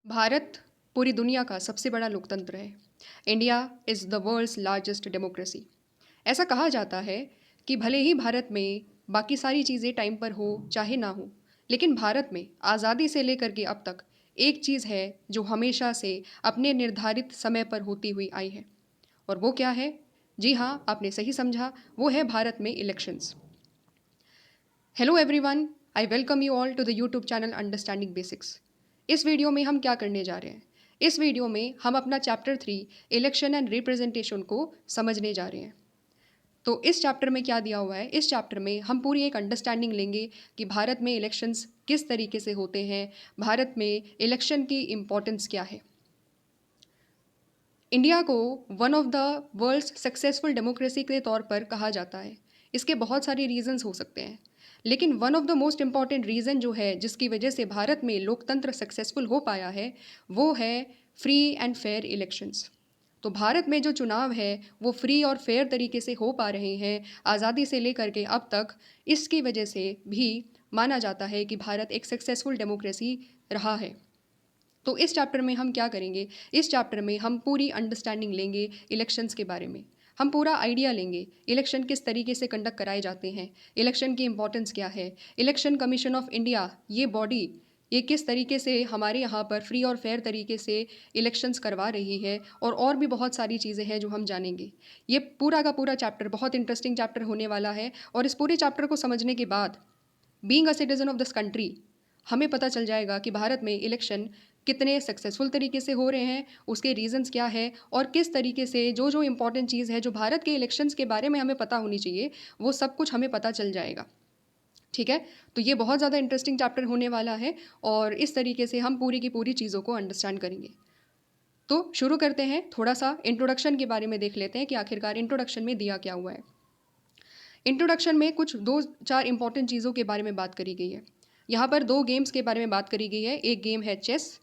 भारत पूरी दुनिया का सबसे बड़ा लोकतंत्र है। India is the world's largest democracy. ऐसा कहा जाता है कि भले ही भारत में बाकी सारी चीज़ें टाइम पर हो चाहे ना हो, लेकिन भारत में आज़ादी से लेकर के अब तक एक चीज़ है जो हमेशा से अपने निर्धारित समय पर होती हुई आई है। और वो क्या है? जी हाँ, आपने सही समझा, वो है भारत में elections. Hello everyone, I welcome you all to the YouTube channel understanding basics. इस वीडियो में हम क्या करने जा रहे हैं? इस वीडियो में हम अपना चैप्टर 3 इलेक्शन एंड रिप्रेजेंटेशन को समझने जा रहे हैं। तो इस चैप्टर में क्या दिया हुआ है? इस चैप्टर में हम पूरी एक अंडरस्टैंडिंग लेंगे कि भारत में इलेक्शंस किस तरीके से होते हैं, भारत में इलेक्शन की इम्पोर्टेंस क्या है। इंडिया को one of the world's successful democracy के तौर पर कहा जाता है। इसके बहुत सारे रीजंस हो सकते हैं, लेकिन one of the most important reason जो है जिसकी वजह से भारत में लोकतंत्र सक्सेसफुल हो पाया है, वो है फ्री एंड फेयर इलेक्शंस। तो भारत में जो चुनाव है वो फ्री और फेयर तरीके से हो पा रहे हैं आज़ादी से लेकर के अब तक। इसकी वजह से भी माना जाता है कि भारत एक सक्सेसफुल डेमोक्रेसी रहा है। तो इस चैप्टर में हम क्या करेंगे? इस चैप्टर में हम पूरी अंडरस्टैंडिंग लेंगे इलेक्शंस के बारे में। हम पूरा आइडिया लेंगे इलेक्शन किस तरीके से कंडक्ट कराए जाते हैं, इलेक्शन की इंपॉर्टेंस क्या है, इलेक्शन कमीशन ऑफ इंडिया ये बॉडी ये किस तरीके से हमारे यहाँ पर फ्री और फेयर तरीके से इलेक्शंस करवा रही है, और भी बहुत सारी चीज़ें हैं जो हम जानेंगे। ये पूरा का पूरा चैप्टर बहुत इंटरेस्टिंग चैप्टर होने वाला है, और इस पूरे चैप्टर को समझने के बाद being a citizen of this country हमें पता चल जाएगा कि भारत में इलेक्शन कितने सक्सेसफुल तरीके से हो रहे हैं, उसके रीजंस क्या है, और किस तरीके से जो जो इम्पोर्टेंट चीज़ है जो भारत के इलेक्शंस के बारे में हमें पता होनी चाहिए, वो सब कुछ हमें पता चल जाएगा। ठीक है, तो ये बहुत ज़्यादा इंटरेस्टिंग चैप्टर होने वाला है, और इस तरीके से हम पूरी की पूरी चीज़ों को अंडरस्टैंड करेंगे। तो शुरू करते हैं, थोड़ा सा इंट्रोडक्शन के बारे में देख लेते हैं कि आखिरकार इंट्रोडक्शन में दिया क्या हुआ है। इंट्रोडक्शन में कुछ 2-4 इंपॉर्टेंट चीज़ों के बारे में बात करी गई है। यहाँ पर 2 गेम्स के बारे में बात करी गई है। एक गेम है चेस,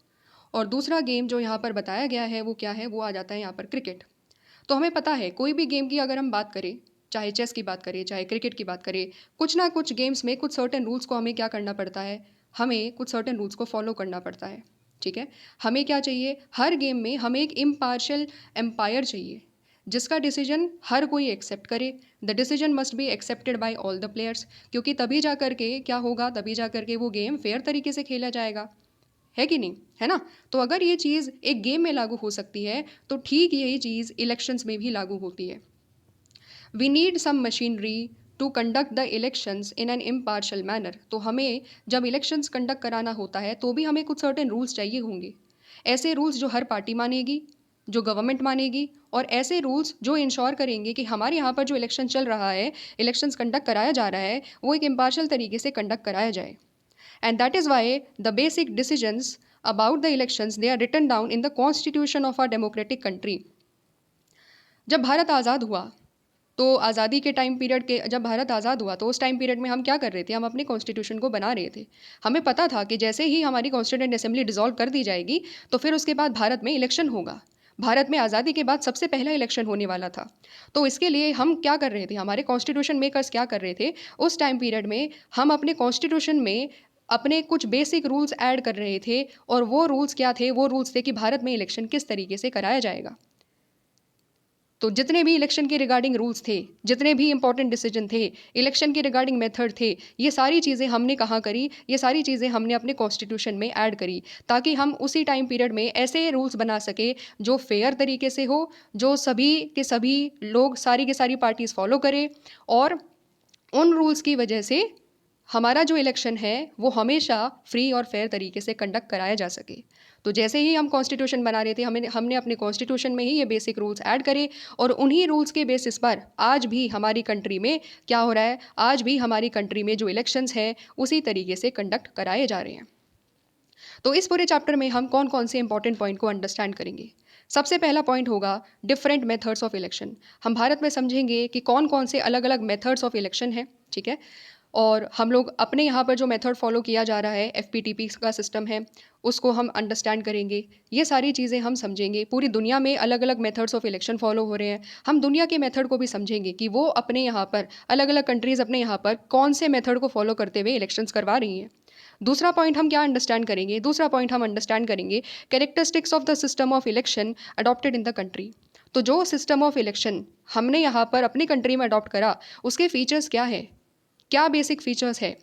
और दूसरा गेम जो यहाँ पर बताया गया है वो क्या है? वो आ जाता है यहाँ पर क्रिकेट। तो हमें पता है कोई भी गेम की अगर हम बात करें, चाहे चेस की बात करें चाहे क्रिकेट की बात करें, कुछ ना कुछ गेम्स में कुछ सर्टेन रूल्स को हमें क्या करना पड़ता है? हमें कुछ सर्टेन रूल्स को फॉलो करना पड़ता है। ठीक है, हमें क्या चाहिए? हर गेम में हमें एक इम्पार्शियल एम्पायर चाहिए जिसका डिसीजन हर कोई एक्सेप्ट करे। The decision must be accepted by all the players, क्योंकि तभी जा करके क्या होगा? तभी जा करके वो गेम फेयर तरीके से खेला जाएगा, है कि नहीं? है ना? तो अगर ये चीज़ एक गेम में लागू हो सकती है, तो ठीक यही चीज़ इलेक्शंस में भी लागू होती है। We need some machinery to conduct the elections in an impartial manner. तो हमें जब इलेक्शंस कंडक्ट कराना होता है तो भी हमें कुछ सर्टेन रूल्स चाहिए होंगे। ऐसे रूल्स जो हर पार्टी मानेगी, जो गवर्नमेंट मानेगी, और ऐसे रूल्स जो इंश्योर करेंगे कि हमारे यहाँ पर जो इलेक्शन चल रहा है, इलेक्शंस कंडक्ट कराया जा रहा है, वो एक इम्पार्शल तरीके से कंडक्ट कराया जाए। And that is why the basic decisions about the elections they are written down in the constitution of our democratic country. जब भारत आज़ाद हुआ, तो आज़ादी के टाइम पीरियड के जब भारत आज़ाद हुआ तो उस टाइम पीरियड में हम क्या कर रहे थे? हम अपने कॉन्स्टिट्यूशन को बना रहे थे। हमें पता था कि जैसे ही हमारी कॉन्स्टिट्यूंट असेंबली डिसॉल्व कर दी जाएगी, तो फिर उसके बाद भारत में इलेक्शन होगा। भारत में आज़ादी के बाद सबसे पहला इलेक्शन होने वाला था। तो इसके लिए हम क्या कर रहे थे? हमारे कॉन्स्टिट्यूशन मेकर्स क्या कर रहे थे? उस टाइम पीरियड में हम अपने कॉन्स्टिट्यूशन में अपने कुछ बेसिक रूल्स ऐड कर रहे थे, और वो रूल्स क्या थे? वो रूल्स थे कि भारत में इलेक्शन किस तरीके से कराया जाएगा। तो जितने भी इलेक्शन के रिगार्डिंग रूल्स थे, जितने भी इंपॉर्टेंट डिसीजन थे, इलेक्शन के रिगार्डिंग मेथड थे, ये सारी चीज़ें हमने कहाँ करी? ये सारी चीज़ें हमने अपने कॉन्स्टिट्यूशन में ऐड करी, ताकि हम उसी टाइम पीरियड में ऐसे रूल्स बना सके जो फेयर तरीके से हो, जो सभी के सभी लोग, सारी की सारी पार्टीज फॉलो करें, और उन रूल्स की वजह से हमारा जो इलेक्शन है वो हमेशा फ्री और फेयर तरीके से कंडक्ट कराया जा सके। तो जैसे ही हम कॉन्स्टिट्यूशन बना रहे थे, हमने अपने कॉन्स्टिट्यूशन में ही ये बेसिक रूल्स ऐड करे, और उन्हीं रूल्स के बेसिस पर आज भी हमारी कंट्री में क्या हो रहा है? आज भी हमारी कंट्री में जो इलेक्शंस हैं उसी तरीके से कंडक्ट कराए जा रहे हैं। तो इस पूरे चैप्टर में हम कौन कौन से इंपॉर्टेंट पॉइंट को अंडरस्टैंड करेंगे। सबसे पहला पॉइंट होगा डिफरेंट मेथड्स ऑफ इलेक्शन। हम भारत में समझेंगे कि कौन कौन से अलग अलग मेथड्स ऑफ इलेक्शन हैं। ठीक है, और हम लोग अपने यहाँ पर जो मेथड फॉलो किया जा रहा है, एफपीटीपी का सिस्टम है, उसको हम अंडरस्टैंड करेंगे। ये सारी चीज़ें हम समझेंगे। पूरी दुनिया में अलग अलग मेथड्स ऑफ इलेक्शन फॉलो हो रहे हैं, हम दुनिया के मेथड को भी समझेंगे कि वो अपने यहाँ पर अलग अलग कंट्रीज़ अपने यहाँ पर कौन से मेथड को फॉलो करते हुए इलेक्शंस करवा रही हैं। दूसरा पॉइंट हम क्या अंडरस्टैंड करेंगे? दूसरा पॉइंट हम अंडरस्टैंड करेंगे characteristics of the system of election adopted in the country. तो जो सिस्टम ऑफ इलेक्शन हमने यहाँ पर अपनी कंट्री में अडॉप्ट करा, उसके फीचर्स क्या है, क्या बेसिक फीचर्स है,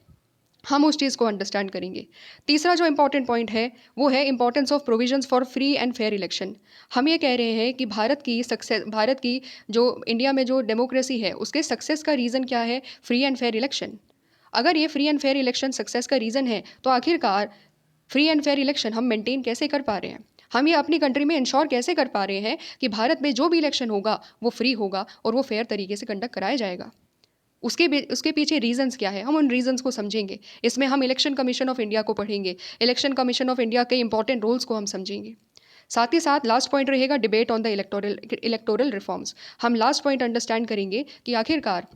हम उस चीज़ को अंडरस्टैंड करेंगे। तीसरा जो इंपॉर्टेंट पॉइंट है वो है importance of provisions for free and fair election. हम ये कह रहे हैं कि भारत की जो इंडिया में जो डेमोक्रेसी है उसके सक्सेस का रीज़न क्या है? Free and fair election. अगर ये free and fair election success का रीज़न है तो आखिरकार फ्री एंड फेयर इलेक्शन हम मेंटेन कैसे कर पा रहे हैं? हम ये अपनी कंट्री में इंश्योर कैसे कर पा रहे हैं कि भारत में जो भी इलेक्शन होगा वो फ्री होगा और वो फेयर तरीके से कंडक्ट कराया जाएगा? उसके पीछे रीजंस क्या है, हम उन रीजंस को समझेंगे। इसमें हम इलेक्शन कमीशन ऑफ इंडिया को पढ़ेंगे, इलेक्शन कमीशन ऑफ इंडिया के इंपॉर्टेंट रोल्स को हम समझेंगे। साथ ही साथ लास्ट पॉइंट रहेगा debate on the electoral reforms. हम लास्ट पॉइंट अंडरस्टैंड करेंगे कि आखिरकार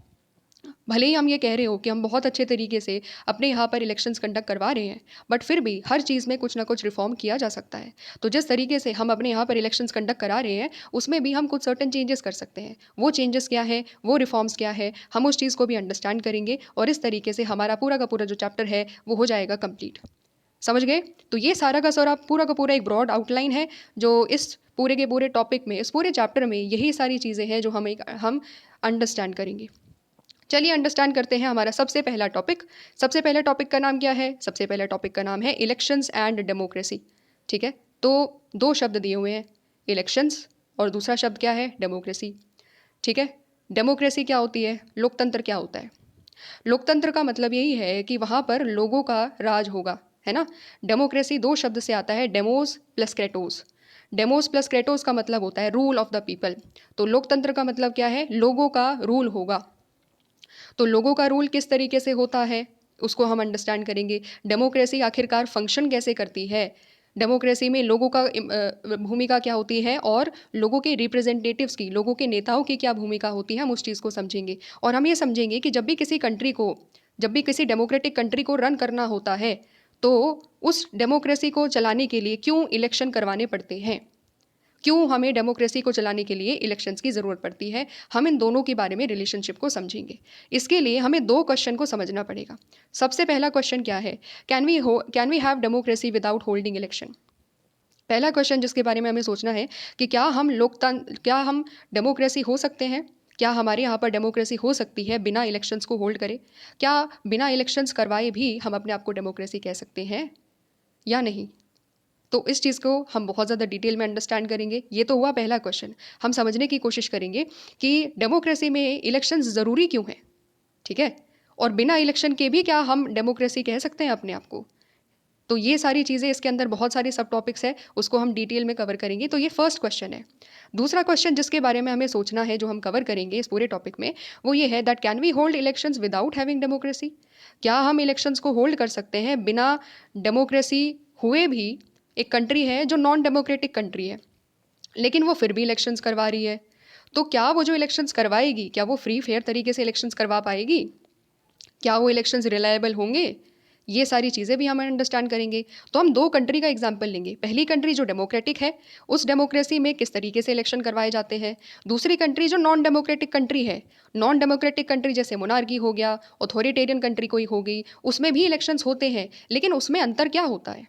भले ही हम ये कह रहे हो कि हम बहुत अच्छे तरीके से अपने यहाँ पर इलेक्शंस कंडक्ट करवा रहे हैं, बट फिर भी हर चीज़ में कुछ ना कुछ रिफॉर्म किया जा सकता है। तो जिस तरीके से हम अपने यहाँ पर इलेक्शंस कंडक्ट करा रहे हैं उसमें भी हम कुछ सर्टेन चेंजेस कर सकते हैं। वो चेंजेस क्या है, वो रिफॉर्म्स क्या है, हम उस चीज़ को भी अंडरस्टैंड करेंगे और इस तरीके से हमारा पूरा का पूरा जो चैप्टर है वो हो जाएगा कंप्लीट। समझ गए? तो ये सारा का सारा पूरा का पूरा एक ब्रॉड आउटलाइन है जो इस पूरे के पूरे टॉपिक में, इस पूरे चैप्टर में यही सारी चीज़ें हैं जो हम अंडरस्टैंड करेंगे। चलिए अंडरस्टैंड करते हैं हमारा सबसे पहला टॉपिक। सबसे पहले टॉपिक का नाम क्या है? सबसे पहले टॉपिक का नाम है इलेक्शंस एंड डेमोक्रेसी। ठीक है, तो दो शब्द दिए हुए हैं, इलेक्शंस और दूसरा शब्द क्या है? डेमोक्रेसी। ठीक है, डेमोक्रेसी क्या होती है, लोकतंत्र क्या होता है? लोकतंत्र का मतलब यही है कि वहाँ पर लोगों का राज होगा, है ना। डेमोक्रेसी दो शब्द से आता है, demos plus Kratos. Demos plus Kratos का मतलब होता है रूल ऑफ द पीपल। तो लोकतंत्र का मतलब क्या है? लोगों का रूल होगा। तो लोगों का रूल किस तरीके से होता है उसको हम अंडरस्टैंड करेंगे। डेमोक्रेसी आखिरकार फंक्शन कैसे करती है, डेमोक्रेसी में लोगों का भूमिका क्या होती है और लोगों के रिप्रेजेंटेटिव्स की, लोगों के नेताओं की क्या भूमिका होती है, हम उस चीज़ को समझेंगे। और हम ये समझेंगे कि जब भी किसी डेमोक्रेटिक कंट्री को रन करना होता है तो उस डेमोक्रेसी को चलाने के लिए क्यों इलेक्शन करवाने पड़ते हैं, क्यों हमें डेमोक्रेसी को चलाने के लिए इलेक्शंस की ज़रूरत पड़ती है। हम इन दोनों के बारे में रिलेशनशिप को समझेंगे। इसके लिए हमें दो क्वेश्चन को समझना पड़ेगा। सबसे पहला क्वेश्चन क्या है? Can we have democracy without holding election? पहला क्वेश्चन जिसके बारे में हमें सोचना है कि क्या हम डेमोक्रेसी हो सकते हैं, क्या हमारे यहाँ पर डेमोक्रेसी हो सकती है बिना इलेक्शंस को होल्ड करे? क्या बिना इलेक्शंस करवाए भी हम अपने आप को डेमोक्रेसी कह सकते हैं या नहीं? तो इस चीज़ को हम बहुत ज़्यादा डिटेल में अंडरस्टैंड करेंगे। ये तो हुआ पहला क्वेश्चन। हम समझने की कोशिश करेंगे कि डेमोक्रेसी में इलेक्शंस ज़रूरी क्यों हैं, ठीक है? और बिना इलेक्शन के भी क्या हम डेमोक्रेसी कह सकते हैं अपने आप को? तो ये सारी चीज़ें, इसके अंदर बहुत सारे सब टॉपिक्स हैं, उसको हम डिटेल में कवर करेंगे। तो ये फर्स्ट क्वेश्चन है। दूसरा क्वेश्चन जिसके बारे में हमें सोचना है, जो हम कवर करेंगे इस पूरे टॉपिक में, वो ये है that can we hold elections without having democracy? क्या हम इलेक्शंस को होल्ड कर सकते हैं बिना डेमोक्रेसी हुए भी? एक कंट्री है जो नॉन डेमोक्रेटिक कंट्री है लेकिन वो फिर भी इलेक्शंस करवा रही है, तो क्या वो जो इलेक्शंस करवाएगी, क्या वो फ्री फेयर तरीके से इलेक्शंस करवा पाएगी? क्या वो इलेक्शंस रिलायबल होंगे? ये सारी चीज़ें भी हम अंडरस्टैंड करेंगे। तो हम दो कंट्री का एग्जाम्पल लेंगे। पहली कंट्री जो डेमोक्रेटिक है, उस डेमोक्रेसी में किस तरीके से इलेक्शन करवाए जाते हैं। दूसरी कंट्री जो नॉन डेमोक्रेटिक कंट्री है, नॉन डेमोक्रेटिक कंट्री जैसे मोनार्की हो गया, ऑथोरिटेरियन कंट्री कोई हो गई, उसमें भी इलेक्शंस होते हैं लेकिन उसमें अंतर क्या होता है,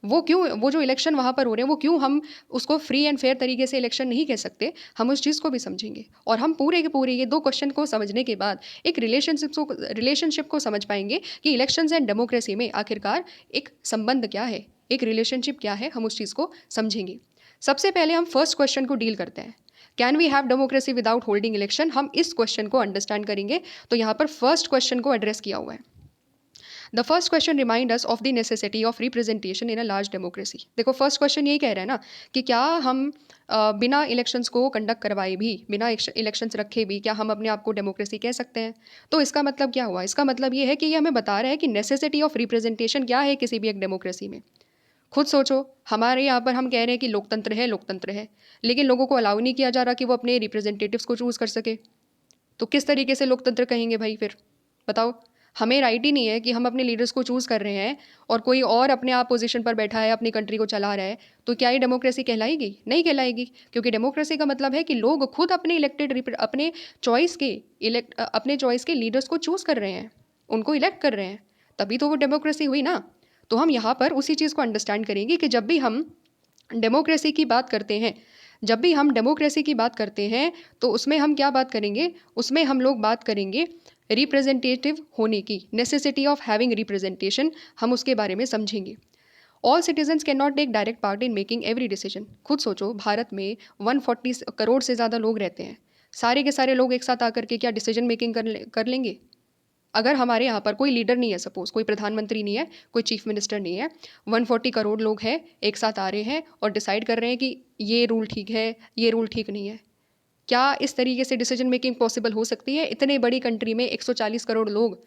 वो जो इलेक्शन वहाँ पर हो रहे हैं वो क्यों हम उसको फ्री एंड फेयर तरीके से इलेक्शन नहीं कह सकते, हम उस चीज़ को भी समझेंगे। और हम पूरे के पूरे ये दो क्वेश्चन को समझने के बाद एक रिलेशनशिप को समझ पाएंगे कि इलेक्शंस एंड डेमोक्रेसी में आखिरकार एक संबंध क्या है, एक रिलेशनशिप क्या है, हम उस चीज़ को समझेंगे। सबसे पहले हम फर्स्ट क्वेश्चन को डील करते हैं, can we have democracy without holding election. हम इस क्वेश्चन को अंडरस्टैंड करेंगे। तो यहाँ पर फर्स्ट क्वेश्चन को एड्रेस किया हुआ है। The first question remind us of the necessity of representation in a large democracy. देखो फर्स्ट क्वेश्चन यही कह रहा है ना कि क्या हम बिना इलेक्शंस को कंडक्ट करवाए भी, बिना इलेक्शंस रखे भी, क्या हम अपने आप को डेमोक्रेसी कह सकते हैं? तो इसका मतलब क्या हुआ? इसका मतलब ये है कि ये हमें बता रहा है कि नेसेसिटी ऑफ रिप्रेजेंटेशन क्या है किसी भी एक डेमोक्रेसी में। खुद सोचो, हमारे यहाँ पर हम कह रहे हैं कि लोकतंत्र है लेकिन लोगों को अलाउ नहीं किया जा रहा कि वो अपने रिप्रेजेंटेटिव्स को चूज़ कर सके। तो किस तरीके से लोकतंत्र कहेंगे भाई फिर? बताओ। हमें राइट ही नहीं है कि हम अपने लीडर्स को चूज़ कर रहे हैं और कोई और अपने आप पोजीशन पर बैठा है, अपनी कंट्री को चला रहा है, तो क्या ये डेमोक्रेसी कहलाएगी? नहीं कहलाएगी, क्योंकि डेमोक्रेसी का मतलब है कि लोग खुद अपने चॉइस के लीडर्स को चूज़ कर रहे हैं, उनको इलेक्ट कर रहे हैं, तभी तो वो डेमोक्रेसी हुई ना। तो हम यहाँ पर उसी चीज़ को अंडरस्टैंड करेंगे कि डेमोक्रेसी की बात करते हैं जब भी हम डेमोक्रेसी की बात करते हैं तो उसमें हम क्या बात करेंगे, उसमें हम लोग बात करेंगे रिप्रेजेंटेटिव होने की, नेसेसिटी ऑफ हैविंग रिप्रेजेंटेशन, हम उसके बारे में समझेंगे। All citizens can not take direct part in making every decision. खुद सोचो, भारत में 140 करोड़ से ज़्यादा लोग रहते हैं, सारे के सारे लोग एक साथ आकर के क्या डिसीजन मेकिंग कर लेंगे? अगर हमारे यहाँ पर कोई लीडर नहीं है, सपोज कोई प्रधानमंत्री नहीं है, कोई चीफ मिनिस्टर नहीं है, 140 करोड़ लोग हैं, एक साथ आ रहे हैं और डिसाइड कर रहे हैं कि ये रूल ठीक है, ये रूल ठीक नहीं है, क्या इस तरीके से डिसीजन मेकिंग पॉसिबल हो सकती है? इतने बड़ी कंट्री में 140 करोड़ लोग,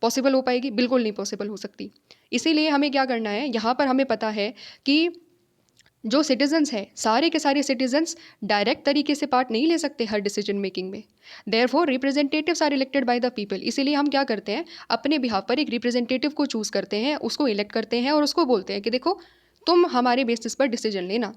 पॉसिबल हो पाएगी? बिल्कुल नहीं पॉसिबल हो सकती। इसीलिए हमें क्या करना है, यहाँ पर हमें पता है कि जो सिटीजन्स हैं, सारे के सारे सिटीजन्स डायरेक्ट तरीके से पार्ट नहीं ले सकते हर डिसीजन मेकिंग में। Therefore representatives are elected by the people. इसीलिए हम क्या करते हैं, अपने बिहाफ पर एक रिप्रेजेंटेटिव को चूज़ करते हैं, उसको इलेक्ट करते हैं और उसको बोलते हैं कि देखो तुम हमारे बेसिस पर डिसीजन लेना।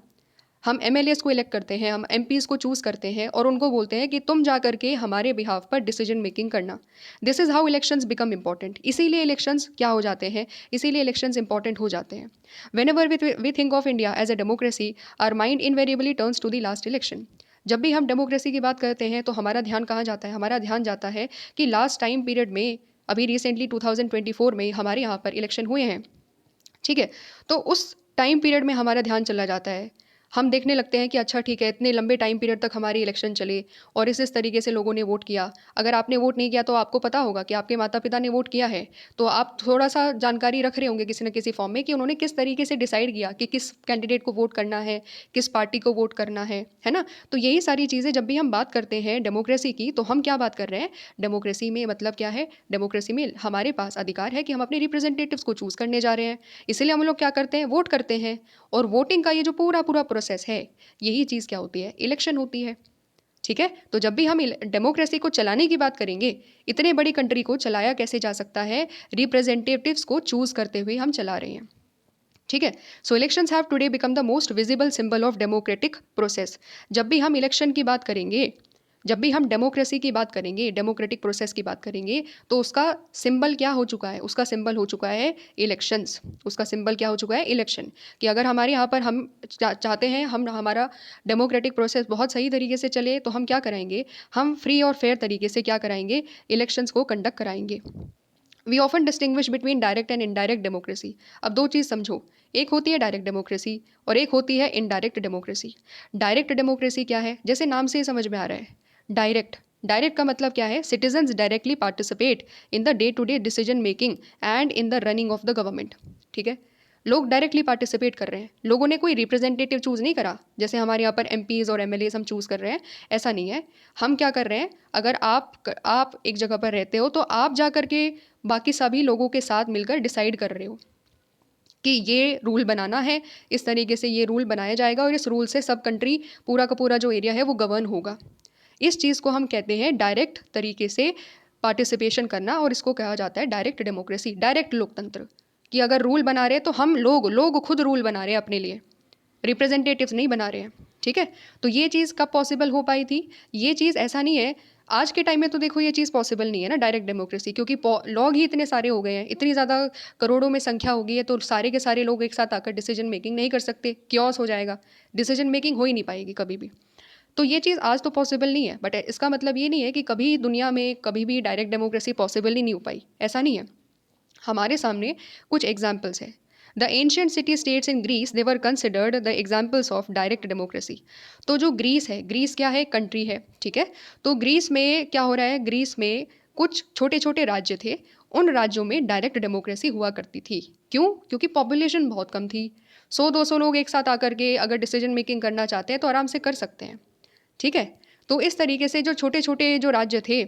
हम एमएलएस को इलेक्ट करते हैं, हम एमपीज़ को चूज़ करते हैं और उनको बोलते हैं कि तुम जा करके हमारे बिहाफ पर डिसीजन मेकिंग करना। This is how elections become important. इसीलिए इलेक्शंस क्या हो जाते हैं, इसीलिए इलेक्शंस इंपॉर्टेंट हो जाते हैं। Whenever we think of India as a democracy, our mind invariably turns to the last election. जब भी हम डेमोक्रेसी की बात करते हैं तो हमारा ध्यान कहाँ जाता है? हमारा ध्यान जाता है कि लास्ट टाइम पीरियड में, अभी रिसेंटली 2024 में हमारे यहाँ पर इलेक्शन हुए हैं, ठीक है? तो उस टाइम पीरियड में हमारा ध्यान चला जाता है, हम देखने लगते हैं कि अच्छा ठीक है, इतने लंबे टाइम पीरियड तक हमारी इलेक्शन चले और इस तरीके से लोगों ने वोट किया। अगर आपने वोट नहीं किया तो आपको पता होगा कि आपके माता पिता ने वोट किया है, तो आप थोड़ा सा जानकारी रख रहे होंगे किसी न किसी फॉर्म में कि उन्होंने किस तरीके से डिसाइड किया कि किस कैंडिडेट को वोट करना है, किस पार्टी को वोट करना है ना? तो यही सारी चीज़ें जब भी हम बात करते हैं डेमोक्रेसी की, तो हम क्या बात कर रहे हैं, डेमोक्रेसी में मतलब क्या है, डेमोक्रेसी में हमारे पास अधिकार है कि हम अपने रिप्रेजेंटेटिव्स को चूज़ करने जा रहे हैं। इसीलिए हम लोग क्या करते हैं, वोट करते हैं। और वोटिंग का ये जो पूरा पूरा प्रोसेस है, यही चीज़ क्या होती है, इलेक्शन होती है। ठीक है? तो जब भी हम डेमोक्रेसी को चलाने की बात करेंगे, इतने बड़ी कंट्री को चलाया कैसे जा सकता है, रिप्रेजेंटेटिव्स को चूज़ करते हुए हम चला रहे हैं। ठीक है? So elections have today become the most visible symbol of democratic process. जब भी हम इलेक्शन की बात करेंगे, जब भी हम डेमोक्रेसी की बात करेंगे, डेमोक्रेटिक प्रोसेस की बात करेंगे, तो उसका सिंबल क्या हो चुका है, उसका सिंबल हो चुका है इलेक्शंस। उसका सिंबल क्या हो चुका है, इलेक्शन। कि अगर हमारे यहाँ पर हम चाहते हैं हम हमारा डेमोक्रेटिक प्रोसेस बहुत सही तरीके से चले, तो हम क्या कराएंगे, हम फ्री और फेयर तरीके से क्या कराएंगे, इलेक्शंस को कंडक्ट कराएंगे। We often distinguish between direct and indirect democracy. अब दो चीज़ समझो, एक होती है डायरेक्ट डेमोक्रेसी और एक होती है इनडायरेक्ट डेमोक्रेसी। डायरेक्ट डेमोक्रेसी क्या है, जैसे नाम से ही समझ में आ रहा है, डायरेक्ट। डायरेक्ट का मतलब क्या है, citizens directly participate in the day to day decision making and in the running of the government. ठीक है? लोग डायरेक्टली पार्टिसिपेट कर रहे हैं, लोगों ने कोई रिप्रेजेंटेटिव चूज़ नहीं करा, जैसे हमारे यहाँ पर एमपीज़ और एमएलएज हम चूज़ कर रहे हैं, ऐसा नहीं है। हम क्या कर रहे हैं, अगर आप एक जगह पर रहते हो तो आप जा कर के बाकी सभी लोगों के साथ मिलकर डिसाइड कर रहे हो कि ये रूल बनाना है, इस तरीके से ये रूल बनाया जाएगा और इस रूल से सब कंट्री, पूरा का पूरा जो एरिया है वो गवर्न होगा। इस चीज़ को हम कहते हैं डायरेक्ट तरीके से पार्टिसिपेशन करना, और इसको कहा जाता है डायरेक्ट डेमोक्रेसी, डायरेक्ट लोकतंत्र। कि अगर रूल बना रहे हैं तो हम लोग खुद रूल बना रहे हैं अपने लिए, रिप्रेजेंटेटिव्स नहीं बना रहे हैं। ठीक है? तो ये चीज़ कब पॉसिबल हो पाई थी, ये चीज़ ऐसा नहीं है आज के टाइम में, तो देखो ये चीज़ पॉसिबल नहीं है ना डायरेक्ट डेमोक्रेसी, क्योंकि लोग ही इतने सारे हो गए हैं, इतनी ज़्यादा करोड़ों में संख्या हो गई है, तो सारे के सारे लोग एक साथ आकर डिसीजन मेकिंग नहीं कर सकते, क्योस हो जाएगा, डिसीजन मेकिंग हो ही नहीं पाएगी कभी भी। तो ये चीज़ आज तो पॉसिबल नहीं है, बट इसका मतलब ये नहीं है कि कभी दुनिया में कभी भी डायरेक्ट डेमोक्रेसी पॉसिबल ही नहीं हो पाई, ऐसा नहीं है। हमारे सामने कुछ एग्जाम्पल्स हैं। The ancient city states in Greece, they were considered the examples of direct democracy. तो जो ग्रीस है, ग्रीस क्या है, कंट्री है, ठीक है? तो ग्रीस में क्या हो रहा है, ग्रीस में कुछ छोटे छोटे राज्य थे, उन राज्यों में डायरेक्ट डेमोक्रेसी हुआ करती थी। क्यों? क्योंकि पॉपुलेशन बहुत कम थी, 100-200 लोग एक साथ आकर के अगर डिसीजन मेकिंग करना चाहते हैं तो आराम से कर सकते हैं। ठीक है? तो इस तरीके से जो छोटे छोटे जो राज्य थे,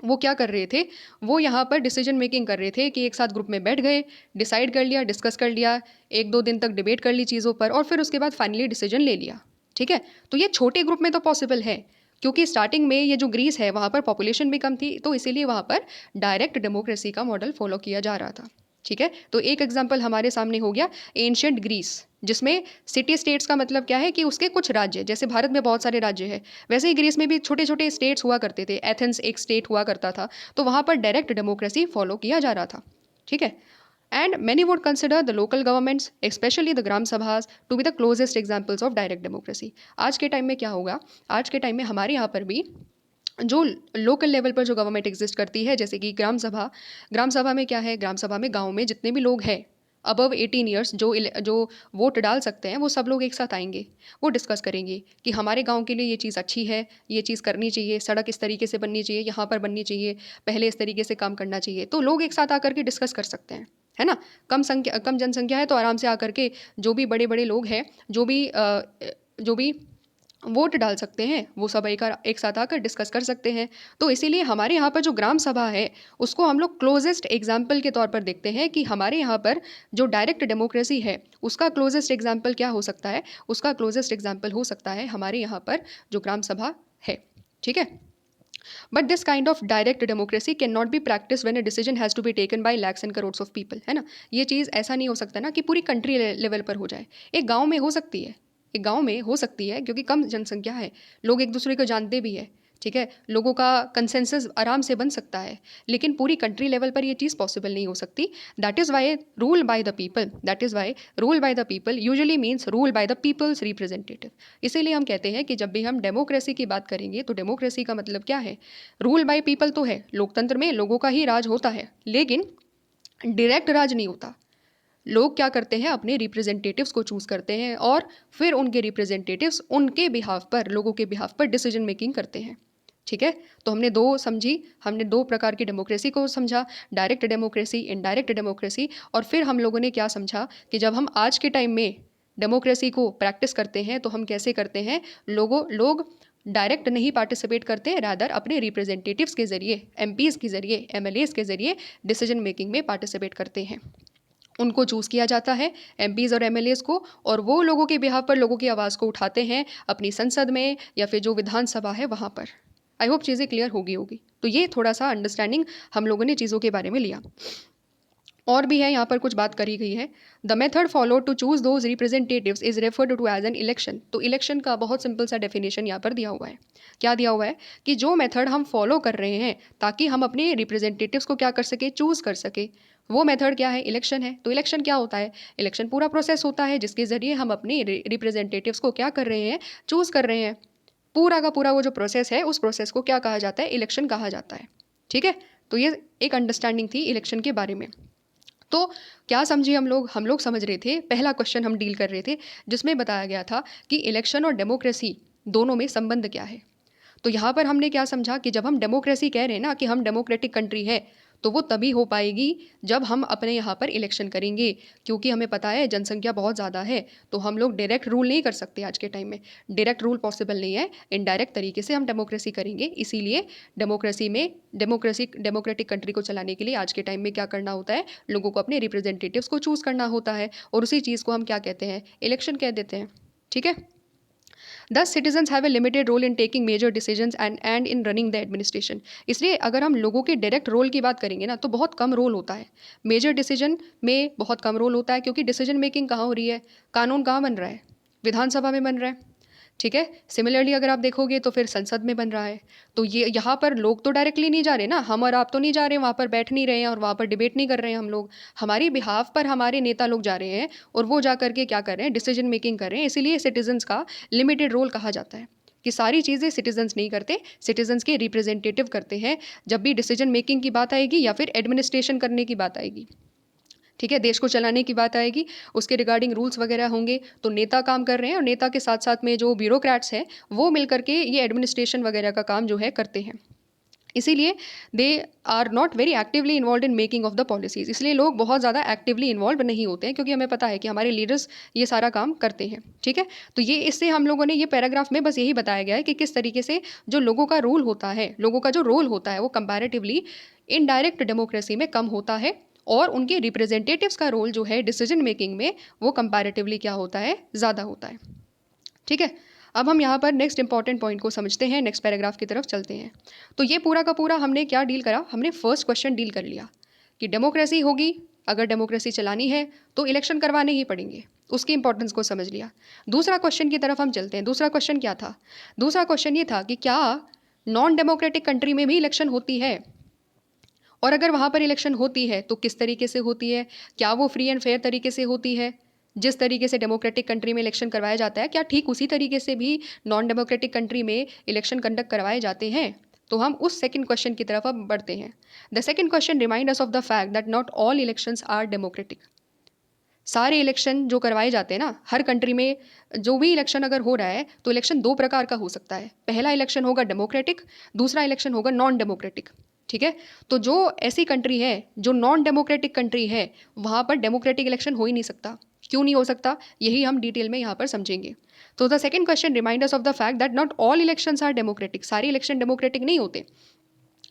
वो क्या कर रहे थे, वो यहाँ पर डिसीजन मेकिंग कर रहे थे कि एक साथ ग्रुप में बैठ गए, डिसाइड कर लिया, डिस्कस कर लिया, 1-2 दिन तक डिबेट कर ली चीज़ों पर, और फिर उसके बाद फाइनली डिसीजन ले लिया। ठीक है? तो ये छोटे ग्रुप में तो पॉसिबल है, क्योंकि स्टार्टिंग में ये जो ग्रीस है वहाँ पर पॉपुलेशन भी कम थी, तो इसीलिए वहाँ पर डायरेक्ट डेमोक्रेसी का मॉडल फॉलो किया जा रहा था। ठीक है? तो एक एग्जाम्पल हमारे सामने हो गया एंशियंट ग्रीस, जिसमें सिटी स्टेट्स का मतलब क्या है कि उसके कुछ राज्य, जैसे भारत में बहुत सारे राज्य हैं, वैसे ही ग्रीस में भी छोटे छोटे स्टेट्स हुआ करते थे। एथेंस एक स्टेट हुआ करता था, तो वहाँ पर डायरेक्ट डेमोक्रेसी फॉलो किया जा रहा था। ठीक है? And many would consider the local governments, especially the Gram Sabhas, to be the closest examples of direct democracy. आज के टाइम में क्या होगा, आज के टाइम में हमारे यहाँ पर भी जो लोकल लेवल पर जो गवर्नमेंट एग्जिस्ट करती है, जैसे कि ग्राम सभा में क्या है, ग्राम सभा में गाँव में जितने भी लोग हैं अबव 18 ईयर्स जो वोट डाल सकते हैं, वो सब लोग एक साथ आएंगे, वो डिस्कस करेंगे कि हमारे गांव के लिए ये चीज़ अच्छी है, ये चीज़ करनी चाहिए, सड़क इस तरीके से बननी चाहिए, यहाँ पर बननी चाहिए, पहले इस तरीके से काम करना चाहिए। तो लोग एक साथ आकर के डिस्कस कर सकते हैं, है ना। कम जनसंख्या है तो आराम से आकर के जो भी बड़े बड़े लोग हैं, जो भी वोट डाल सकते हैं, वो सब एक साथ आकर डिस्कस कर सकते हैं। तो इसीलिए हमारे यहाँ पर जो ग्राम सभा है उसको हम लोग क्लोजेस्ट एग्जाम्पल के तौर पर देखते हैं कि हमारे यहाँ पर जो डायरेक्ट डेमोक्रेसी है उसका क्लोजेस्ट एग्जाम्पल क्या हो सकता है, उसका क्लोजेस्ट एग्जाम्पल हो सकता है हमारे यहाँ पर जो ग्राम सभा है, ठीक है। But this kind of direct democracy can not be practice when a decision has to be taken by lakhs and crores of people, है ना। ये चीज़ ऐसा नहीं हो सकता ना कि पूरी कंट्री लेवल पर हो जाए। एक गाँव में हो सकती है, एक गांव में हो सकती है क्योंकि कम जनसंख्या है, लोग एक दूसरे को जानते भी है, ठीक है, लोगों का कंसेंसस आराम से बन सकता है, लेकिन पूरी कंट्री लेवल पर ये चीज़ पॉसिबल नहीं हो सकती। That is why rule by the people usually means rule by the peoples representative. इसीलिए हम कहते हैं कि जब भी हम डेमोक्रेसी की बात करेंगे तो डेमोक्रेसी का मतलब क्या है, रूल बाय पीपल तो है, लोकतंत्र में लोगों का ही राज होता है, लेकिन डायरेक्ट राज नहीं होता। लोग क्या करते हैं, अपने रिप्रेजेंटेटिव्स को चूज़ करते हैं और फिर उनके रिप्रेजेंटेटिव्स उनके बिहाफ पर, लोगों के बिहाफ पर डिसीजन मेकिंग करते हैं, ठीक है। तो हमने दो प्रकार की डेमोक्रेसी को समझा, डायरेक्ट डेमोक्रेसी, इनडायरेक्ट डेमोक्रेसी। और फिर हम लोगों ने क्या समझा कि जब हम आज के टाइम में डेमोक्रेसी को प्रैक्टिस करते हैं तो हम कैसे करते हैं, लोग डायरेक्ट नहीं पार्टिसिपेट करते, रादर अपने रिप्रेजेंटेटिव्स के ज़रिए, एमपीज़ के ज़रिए, एमएलएज़ के ज़रिए डिसीजन मेकिंग में पार्टिसिपेट करते हैं। उनको चूज़ किया जाता है, एमपीज़ और एमएलएज़ को, और वो लोगों के बिहाफ पर लोगों की आवाज़ को उठाते हैं अपनी संसद में या फिर जो विधानसभा है वहाँ पर। आई होप चीज़ें क्लियर होगी। तो ये थोड़ा सा अंडरस्टैंडिंग हम लोगों ने चीज़ों के बारे में लिया। और भी है, यहाँ पर कुछ बात करी गई है। The method follow to choose those representatives is referred to as an election. तो इलेक्शन का बहुत सिंपल सा डेफिनेशन यहाँ पर दिया हुआ है। क्या दिया हुआ है कि जो मेथड हम फॉलो कर रहे हैं ताकि हम अपने रिप्रेजेंटेटिव्स को क्या कर सके, चूज़ कर सके, वो मेथड क्या है, इलेक्शन है। तो इलेक्शन क्या होता है, इलेक्शन पूरा प्रोसेस होता है जिसके ज़रिए हम अपने रिप्रेजेंटेटिव्स को क्या कर रहे हैं, चूज़ कर रहे हैं। पूरा का पूरा वो जो प्रोसेस है, उस प्रोसेस को क्या कहा जाता है, इलेक्शन कहा जाता है, ठीक है। तो ये एक अंडरस्टैंडिंग थी इलेक्शन के बारे में। तो क्या समझे हम लोग समझ रहे थे, पहला क्वेश्चन हम डील कर रहे थे जिसमें बताया गया था कि इलेक्शन और डेमोक्रेसी दोनों में संबंध क्या है। तो यहाँ पर हमने क्या समझा कि जब हम डेमोक्रेसी कह रहे हैं ना कि हम डेमोक्रेटिक कंट्री है, तो वो तभी हो पाएगी जब हम अपने यहाँ पर इलेक्शन करेंगे, क्योंकि हमें पता है जनसंख्या बहुत ज़्यादा है, तो हम लोग डायरेक्ट रूल नहीं कर सकते। आज के टाइम में डायरेक्ट रूल पॉसिबल नहीं है, इनडायरेक्ट तरीके से हम डेमोक्रेसी करेंगे। इसीलिए डेमोक्रेटिक कंट्री को चलाने के लिए आज के टाइम में क्या करना होता है, लोगों को अपने रिप्रेजेंटेटिव्स को चूज़ करना होता है, और उसी चीज़ को हम क्या कहते हैं, इलेक्शन कह देते हैं, ठीक है। Thus, citizens have a limited role in taking major decisions and in running the administration. इसलिए अगर हम लोगों के डायरेक्ट रोल की बात करेंगे ना, तो बहुत कम रोल होता है, मेजर डिसीजन में बहुत कम रोल होता है, क्योंकि डिसीजन मेकिंग कहाँ हो रही है, कानून कहाँ बन रहा है, विधानसभा में बन रहा है, ठीक है। सिमिलरली अगर आप देखोगे तो फिर संसद में बन रहा है। तो ये यहाँ पर लोग तो डायरेक्टली नहीं जा रहे ना, हम और आप तो नहीं जा रहे वहाँ पर, बैठ नहीं रहे हैं और वहाँ पर डिबेट नहीं कर रहे हैं हम लोग, हमारी बिहाफ पर हमारे नेता लोग जा रहे हैं और वो जा करके क्या कर रहे हैं, डिसीजन मेकिंग कर रहे हैं। इसीलिए सिटीजन्स का लिमिटेड रोल कहा जाता है कि सारी चीज़ें सिटीजन्स नहीं करते, सिटीजन्स के रिप्रेजेंटेटिव करते हैं जब भी डिसीजन मेकिंग की बात आएगी या फिर एडमिनिस्ट्रेशन करने की बात आएगी, ठीक है, देश को चलाने की बात आएगी, उसके रिगार्डिंग रूल्स वगैरह होंगे, तो नेता काम कर रहे हैं और नेता के साथ साथ में जो ब्यूरोक्रेट्स हैं वो मिल करके ये एडमिनिस्ट्रेशन वगैरह का काम जो है करते हैं। इसीलिए they are not very actively involve in making of the policies. इसलिए लोग बहुत ज़्यादा एक्टिवली इन्वॉल्व नहीं होते हैं, क्योंकि हमें पता है कि हमारे लीडर्स ये सारा काम करते हैं, ठीक है। तो ये इससे हम लोगों ने ये पैराग्राफ में बस यही बताया गया है कि किस तरीके से जो लोगों का रोल होता है, लोगों का जो रोल होता है वो कंपैरेटिवली इनडायरेक्ट डेमोक्रेसी में कम होता है, और उनके रिप्रेजेंटेटिव्स का रोल जो है डिसीजन मेकिंग में वो कंपैरेटिवली क्या होता है, ज़्यादा होता है, ठीक है। अब हम यहाँ पर नेक्स्ट इंपॉर्टेंट पॉइंट को समझते हैं, नेक्स्ट पैराग्राफ की तरफ चलते हैं। तो ये पूरा का पूरा हमने क्या डील करा, हमने फर्स्ट क्वेश्चन डील कर लिया कि डेमोक्रेसी होगी, अगर डेमोक्रेसी चलानी है तो इलेक्शन करवाने ही पड़ेंगे, उसकी इंपॉर्टेंस को समझ लिया। दूसरा क्वेश्चन की तरफ हम चलते हैं। दूसरा क्वेश्चन क्या था, दूसरा क्वेश्चन ये था कि क्या नॉन डेमोक्रेटिक कंट्री में भी इलेक्शन होती है, और अगर वहाँ पर इलेक्शन होती है तो किस तरीके से होती है, क्या वो फ्री एंड फेयर तरीके से होती है, जिस तरीके से डेमोक्रेटिक कंट्री में इलेक्शन करवाया जाता है क्या ठीक उसी तरीके से भी नॉन डेमोक्रेटिक कंट्री में इलेक्शन कंडक्ट करवाए जाते हैं। तो हम उस सेकंड क्वेश्चन की तरफ अब बढ़ते हैं। The second question remind us of the fact that not all elections are democratic. सारे इलेक्शन जो करवाए जाते हैं ना हर कंट्री में, जो भी इलेक्शन अगर हो रहा है तो इलेक्शन दो प्रकार का हो सकता है। पहला इलेक्शन होगा डेमोक्रेटिक, दूसरा इलेक्शन होगा नॉन डेमोक्रेटिक। ठीक है, तो जो ऐसी कंट्री है जो नॉन डेमोक्रेटिक कंट्री है वहाँ पर डेमोक्रेटिक इलेक्शन हो ही नहीं सकता। क्यों नहीं हो सकता, यही हम डिटेल में यहाँ पर समझेंगे। तो the second question remind us of the fact that not all elections are democratic. सारे इलेक्शन डेमोक्रेटिक नहीं होते,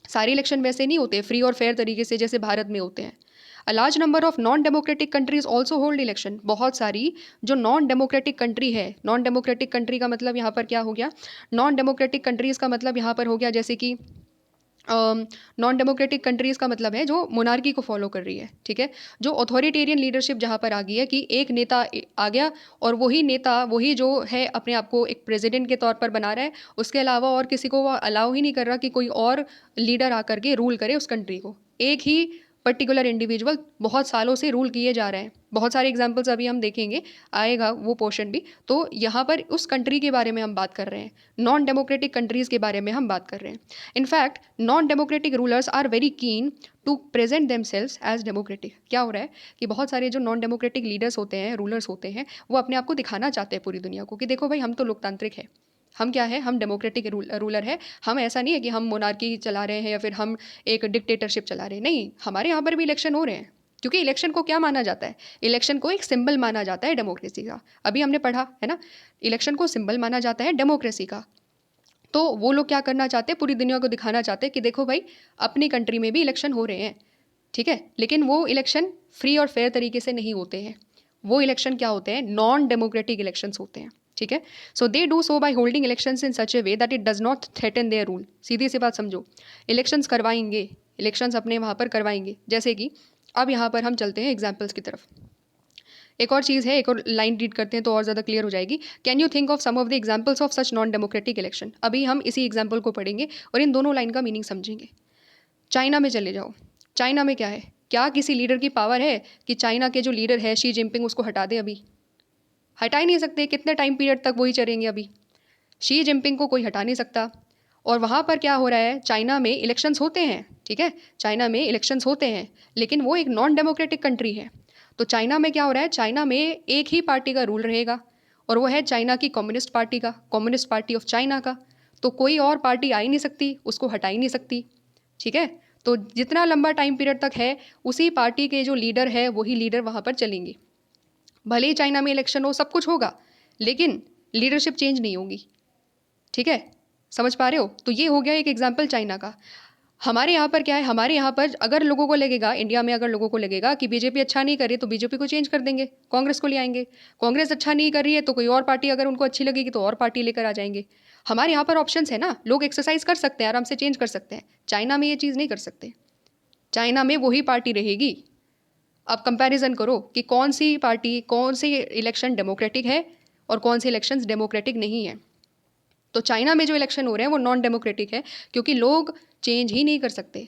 सारे इलेक्शन वैसे नहीं होते फ्री और फेयर तरीके से जैसे भारत में होते हैं। A large number of non democratic countries also hold election. बहुत सारी जो नॉन डेमोक्रेटिक कंट्री है, नॉन डेमोक्रेटिक कंट्री का मतलब यहाँ पर क्या हो गया, नॉन डेमोक्रेटिक कंट्रीज़ का मतलब यहाँ पर हो गया जैसे कि नॉन डेमोक्रेटिक कंट्रीज़ का मतलब है जो मोनार्की को फॉलो कर रही है। ठीक है, जो अथॉरिटेरियन लीडरशिप जहाँ पर आ गई है कि एक नेता आ गया और वही नेता वही जो है अपने आप को एक प्रेसिडेंट के तौर पर बना रहा है, उसके अलावा और किसी को वो अलाउ ही नहीं कर रहा कि कोई और लीडर आकर के रूल करे उस कंट्री को। एक ही पर्टिकुलर इंडिविजुअल बहुत सालों से रूल किए जा रहे हैं। बहुत सारे एग्जांपल्स अभी हम देखेंगे, आएगा वो पोर्शन भी। तो यहाँ पर उस कंट्री के बारे में हम बात कर रहे हैं, नॉन डेमोक्रेटिक कंट्रीज़ के बारे में हम बात कर रहे हैं। In fact non democratic rulers are very keen to present themselves as democratic. क्या हो रहा है कि बहुत सारे जो नॉन डेमोक्रेटिक लीडर्स होते हैं, रूलर्स होते हैं, वो अपने आप को दिखाना चाहते हैं पूरी दुनिया को कि देखो भाई हम तो लोकतांत्रिक है, हम क्या है, हम डेमोक्रेटिक रूलर है। हम ऐसा नहीं है कि हम मोनार्की चला रहे हैं या फिर हम एक डिक्टेटरशिप चला रहे हैं। नहीं, हमारे यहाँ पर भी इलेक्शन हो रहे हैं, क्योंकि इलेक्शन को क्या माना जाता है, इलेक्शन को एक सिंबल माना जाता है डेमोक्रेसी का। अभी हमने पढ़ा है ना, इलेक्शन को सिंबल माना जाता है डेमोक्रेसी का। तो वो लोग क्या करना चाहते हैं, पूरी दुनिया को दिखाना चाहते हैं कि देखो भाई अपनी कंट्री में भी इलेक्शन हो रहे हैं। ठीक है, लेकिन वो इलेक्शन फ्री और फेयर तरीके से नहीं होते हैं। वो इलेक्शन क्या होते हैं, नॉन डेमोक्रेटिक इलेक्शंस होते हैं। ठीक है, so they do so by holding elections in such a way that it does not threaten their rule. सीधी सी बात समझो, इलेक्शंस करवाएंगे, इलेक्शंस अपने वहाँ पर करवाएंगे। जैसे कि अब यहाँ पर हम चलते हैं एग्जाम्पल्स की तरफ। एक और चीज़ है, एक और लाइन रीड करते हैं तो और ज़्यादा क्लियर हो जाएगी। Can you think of some of the examples of such non democratic election. अभी हम इसी एग्जाम्पल को पढ़ेंगे और इन दोनों लाइन का मीनिंग समझेंगे। चाइना में चले जाओ, चाइना में क्या है, क्या किसी लीडर की पावर है कि चाइना के जो लीडर है शी जिनपिंग उसको हटा दे। अभी हटा ही नहीं सकते, कितने टाइम पीरियड तक वही चलेंगे। अभी शी जिनपिंग को कोई हटा नहीं सकता। और वहाँ पर क्या हो रहा है, चाइना में इलेक्शंस होते हैं। ठीक है, चाइना में इलेक्शंस होते हैं, लेकिन वो एक नॉन डेमोक्रेटिक कंट्री है। तो चाइना में क्या हो रहा है, चाइना में एक ही पार्टी का रूल रहेगा और वो है चाइना की कम्युनिस्ट पार्टी का, कम्युनिस्ट पार्टी ऑफ चाइना का। तो कोई और पार्टी आ ही नहीं सकती, उसको हटा ही नहीं सकती। ठीक है, तो जितना लंबा टाइम पीरियड तक है उसी पार्टी के जो लीडर है वही लीडर वहाँ पर चलेंगे। भले ही चाइना में इलेक्शन हो, सब कुछ होगा, लेकिन लीडरशिप चेंज नहीं होगी। ठीक है, समझ पा रहे हो। तो ये हो गया एक एग्जाम्पल चाइना का। हमारे यहाँ पर क्या है, हमारे यहाँ पर अगर लोगों को लगेगा, इंडिया में अगर लोगों को लगेगा कि बीजेपी अच्छा नहीं कर रही तो बीजेपी को चेंज कर देंगे, कांग्रेस को ले आएंगे। कांग्रेस अच्छा नहीं कर रही है तो कोई और पार्टी अगर उनको अच्छी लगेगी तो और पार्टी लेकर आ जाएंगे। हमारे यहाँ पर ऑप्शंस है ना, लोग एक्सरसाइज कर सकते हैं, आराम से चेंज कर सकते हैं। चाइना में ये चीज़ नहीं कर सकते, चाइना में वही पार्टी रहेगी। अब कंपैरिजन करो कि कौन सी पार्टी, कौन सी इलेक्शन डेमोक्रेटिक है और कौन से इलेक्शंस डेमोक्रेटिक नहीं है। तो चाइना में जो इलेक्शन हो रहे हैं वो नॉन डेमोक्रेटिक है, क्योंकि लोग चेंज ही नहीं कर सकते।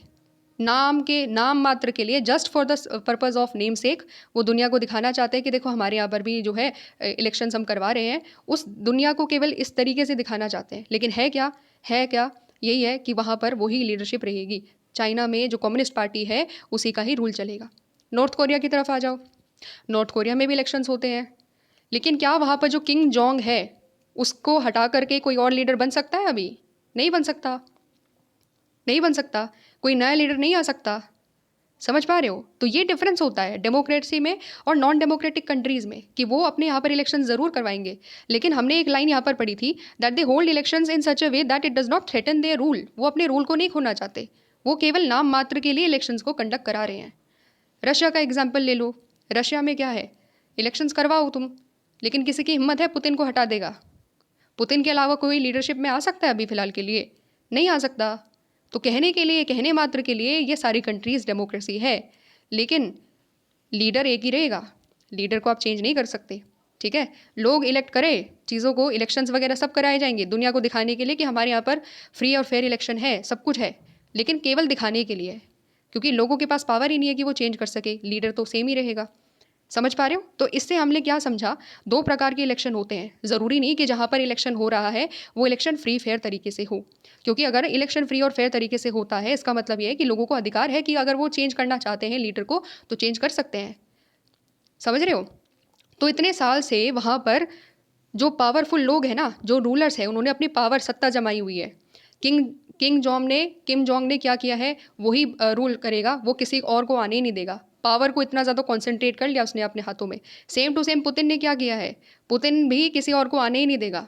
नाम मात्र के लिए, just for the purpose of name सेक, वो दुनिया को दिखाना चाहते हैं कि देखो हमारे यहाँ पर भी जो है इलेक्शंस हम करवा रहे हैं। उस दुनिया को केवल इस तरीके से दिखाना चाहते हैं, लेकिन है क्या, है क्या, यही है कि वहाँ पर वही लीडरशिप रहेगी। चाइना में जो कम्युनिस्ट पार्टी है उसी का ही रूल चलेगा। नॉर्थ कोरिया की तरफ आ जाओ, नॉर्थ कोरिया में भी इलेक्शंस होते हैं, लेकिन क्या वहाँ पर जो किंग जोंग है उसको हटा करके कोई और लीडर बन सकता है? अभी नहीं बन सकता, नहीं बन सकता, कोई नया लीडर नहीं आ सकता। समझ पा रहे हो। तो ये डिफरेंस होता है डेमोक्रेसी में और नॉन डेमोक्रेटिक कंट्रीज़ में, कि वो अपने यहाँ पर इलेक्शन ज़रूर करवाएंगे, लेकिन हमने एक लाइन यहाँ पर पढ़ी थी that they hold elections in such a way that it does not threaten their rule. वो अपने रूल को नहीं खोना चाहते, वो केवल नाम मात्र के लिए इलेक्शंस को कंडक्ट करा रहे हैं। रशिया का एग्जाम्पल ले लो, रशिया में क्या है, इलेक्शंस करवाओ तुम, लेकिन किसी की हिम्मत है पुतिन को हटा देगा। पुतिन के अलावा कोई लीडरशिप में आ सकता है अभी फ़िलहाल के लिए? नहीं आ सकता। तो कहने के लिए, कहने मात्र के लिए ये सारी कंट्रीज़ डेमोक्रेसी है, लेकिन लीडर एक ही रहेगा, लीडर को आप चेंज नहीं कर सकते। ठीक है, लोग इलेक्ट करें चीज़ों को, इलेक्शंस वगैरह सब कराए जाएंगे दुनिया को दिखाने के लिए कि हमारे यहाँ पर फ्री और फेयर इलेक्शन है, सब कुछ है, लेकिन केवल दिखाने के लिए। क्योंकि लोगों के पास पावर ही नहीं है कि वो चेंज कर सके, लीडर तो सेम ही रहेगा। समझ पा रहे हो? तो इससे हमने क्या समझा, दो प्रकार के इलेक्शन होते हैं। ज़रूरी नहीं कि जहाँ पर इलेक्शन हो रहा है वो इलेक्शन फ्री फेयर तरीके से हो, क्योंकि अगर इलेक्शन फ्री और फेयर तरीके से होता है इसका मतलब ये है कि लोगों को अधिकार है कि अगर वो चेंज करना चाहते हैं लीडर को तो चेंज कर सकते हैं। समझ रहे हो? तो इतने साल से वहाँ पर जो पावरफुल लोग हैं ना, जो रूलर्स हैं, उन्होंने अपनी पावर सत्ता जमाई हुई है। किंग किम जोंग ने क्या किया है, वही रूल करेगा, वो किसी और को आने ही नहीं देगा। पावर को इतना ज़्यादा कॉन्सेंट्रेट कर लिया उसने अपने हाथों में। सेम टू सेम पुतिन ने क्या किया है, पुतिन भी किसी और को आने ही नहीं देगा।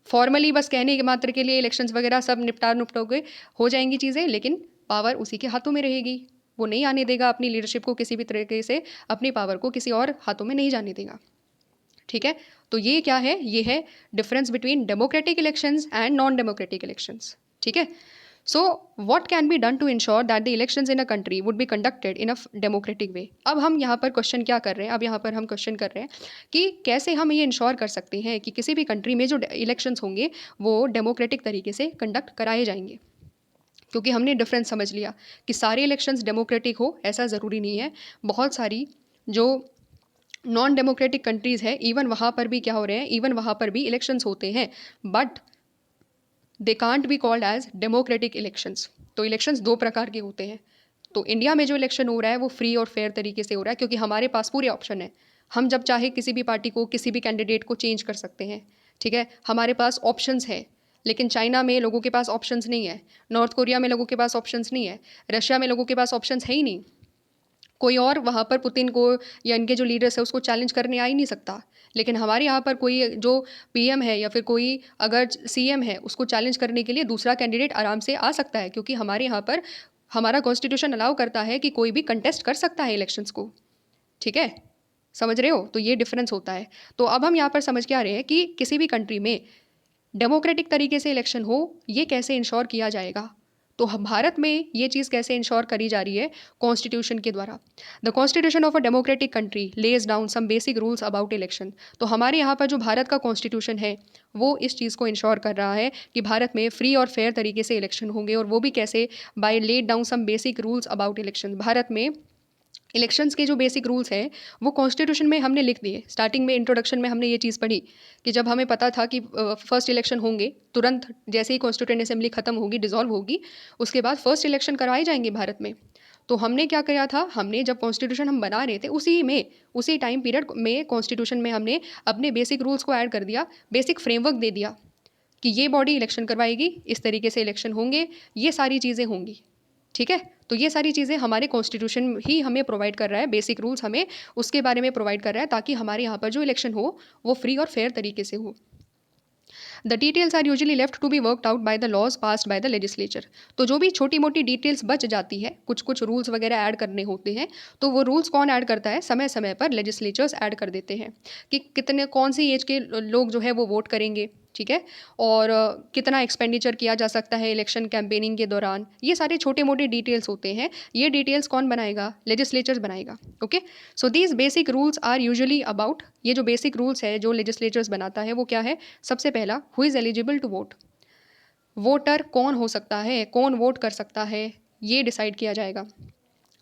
फॉर्मली बस कहने के मात्र के लिए इलेक्शंस वगैरह सब निपटा के हो जाएंगी चीज़ें, लेकिन पावर उसी के हाथों में रहेगी। वो नहीं आने देगा अपनी लीडरशिप को किसी भी तरीके से, अपनी पावर को किसी और हाथों में नहीं जाने देगा। ठीक है, तो ये क्या है, ये है difference between democratic elections and non democratic elections. ठीक है, so what can be done to ensure that the elections in a country would be conducted in a democratic way. अब हम यहाँ पर क्वेश्चन क्या कर रहे हैं, अब यहाँ पर हम क्वेश्चन कर रहे हैं कि कैसे हम ये इंश्योर कर सकते हैं कि किसी भी कंट्री में जो इलेक्शंस होंगे वो डेमोक्रेटिक तरीके से कंडक्ट कराए जाएंगे। क्योंकि हमने डिफरेंस समझ लिया कि सारे इलेक्शंस डेमोक्रेटिक हो ऐसा ज़रूरी नहीं है। बहुत सारी जो नॉन डेमोक्रेटिक कंट्रीज़ है, इवन वहाँ पर भी क्या हो रहे हैं, इवन वहाँ पर भी इलेक्शंस होते हैं, but they can't be called as democratic elections. तो इलेक्शंस दो प्रकार के होते हैं। तो इंडिया में जो इलेक्शन हो रहा है वो फ्री और फेयर तरीके से हो रहा है, क्योंकि हमारे पास पूरे ऑप्शन है। हम जब चाहे किसी भी पार्टी को, किसी भी कैंडिडेट को चेंज कर सकते हैं। ठीक है, हमारे पास ऑप्शंस है। लेकिन चाइना में लोगों के पास ऑप्शंस नहीं है, नॉर्थ कोरिया में लोगों के पास ऑप्शंस नहीं है, रशिया में लोगों के पास ऑप्शंस है ही नहीं। कोई और वहाँ पर पुतिन को या इनके जो लीडर्स है उसको चैलेंज करने आ ही नहीं सकता। लेकिन हमारे यहाँ पर कोई जो पीएम है या फिर कोई अगर सीएम है उसको चैलेंज करने के लिए दूसरा कैंडिडेट आराम से आ सकता है, क्योंकि हमारे यहाँ पर हमारा कॉन्स्टिट्यूशन अलाउ करता है कि कोई भी कंटेस्ट कर सकता है इलेक्शंस को। ठीक है, समझ रहे हो? तो ये डिफरेंस होता है। तो अब हम यहाँ पर समझ के आ रहे हैं कि किसी भी कंट्री में डेमोक्रेटिक तरीके से इलेक्शन हो ये कैसे इंश्योर किया जाएगा। तो भारत में ये चीज़ कैसे इंश्योर करी जा रही है, कॉन्स्टिट्यूशन के द्वारा। The constitution of a democratic country lays down some basic rules about election. तो हमारे यहाँ पर जो भारत का कॉन्स्टिट्यूशन है वो इस चीज़ को इंश्योर कर रहा है कि भारत में फ्री और फेयर तरीके से इलेक्शन होंगे, और वो भी कैसे, by laid down some basic rules about election. Bharat में इलेक्शंस के जो बेसिक रूल्स हैं वो कॉन्स्टिट्यूशन में हमने लिख दिए। स्टार्टिंग में इंट्रोडक्शन में हमने ये चीज़ पढ़ी कि जब हमें पता था कि फर्स्ट इलेक्शन होंगे, तुरंत जैसे ही कॉन्स्टिट्यूंट असेंबली खत्म होगी, डिसॉल्व होगी, उसके बाद फर्स्ट इलेक्शन करवाए जाएंगे भारत में। तो हमने क्या किया था, हमने जब कॉन्स्टिट्यूशन हम बना रहे थे उसी टाइम पीरियड में कॉन्स्टिट्यूशन में हमने अपने बेसिक रूल्स को ऐड कर दिया, बेसिक फ्रेमवर्क दे दिया कि ये बॉडी इलेक्शन करवाएगी, इस तरीके से इलेक्शन होंगे, ये सारी चीज़ें होंगी। ठीक है, तो ये सारी चीज़ें हमारे कॉन्स्टिट्यूशन ही हमें प्रोवाइड कर रहा है, बेसिक रूल्स हमें उसके बारे में प्रोवाइड कर रहा है, ताकि हमारे यहाँ पर जो इलेक्शन हो वो फ्री और फेयर तरीके से हो। The details are usually left to be worked out by the laws passed by the legislature. तो जो भी छोटी मोटी डिटेल्स बच जाती है, कुछ कुछ रूल्स वगैरह ऐड करने होते हैं, तो वो रूल्स कौन ऐड करता है, समय समय पर लेजिस्लेचर्स ऐड कर देते हैं कि कितने कौन सी एज के लोग जो है वो वोट करेंगे। ठीक है, और कितना एक्सपेंडिचर किया जा सकता है इलेक्शन कैंपेनिंग के दौरान, ये सारे छोटे मोटे डिटेल्स होते हैं। ये डिटेल्स कौन बनाएगा, लेजिस्लेचर्स बनाएगा। Okay, so these basic rules are usually about, ये जो बेसिक रूल्स है जो लेजिस्लेचर्स बनाता है वो क्या है, सबसे पहला, who is eligible to vote. Voter कौन हो सकता है, कौन वोट कर सकता है, ये डिसाइड किया जाएगा।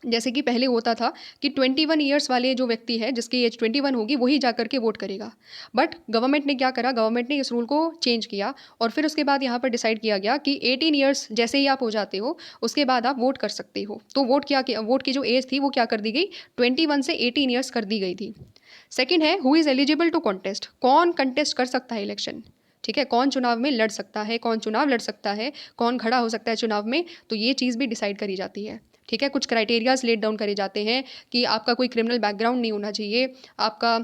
जैसे कि पहले होता था कि 21 ईयर्स वाले जो व्यक्ति है, जिसकी एज 21 होगी, वही जा करके वोट करेगा। बट गवर्नमेंट ने क्या करा, गवर्नमेंट ने इस रूल को चेंज किया, और फिर उसके बाद यहाँ पर डिसाइड किया गया कि 18 ईयर्स जैसे ही आप हो जाते हो उसके बाद आप वोट कर सकते हो। तो वोट की जो एज थी वो क्या कर दी गई, 21 से 18 ईयर्स कर दी गई थी। सेकेंड है, who is eligible to contest, कौन कंटेस्ट कर सकता है इलेक्शन। ठीक है, कौन चुनाव में लड़ सकता है, कौन चुनाव लड़ सकता है, कौन खड़ा हो सकता है चुनाव में, तो ये चीज़ भी डिसाइड करी जाती है। ठीक है, कुछ क्राइटेरियाज लेट डाउन करे जाते हैं कि आपका कोई क्रिमिनल बैकग्राउंड नहीं होना चाहिए, आपका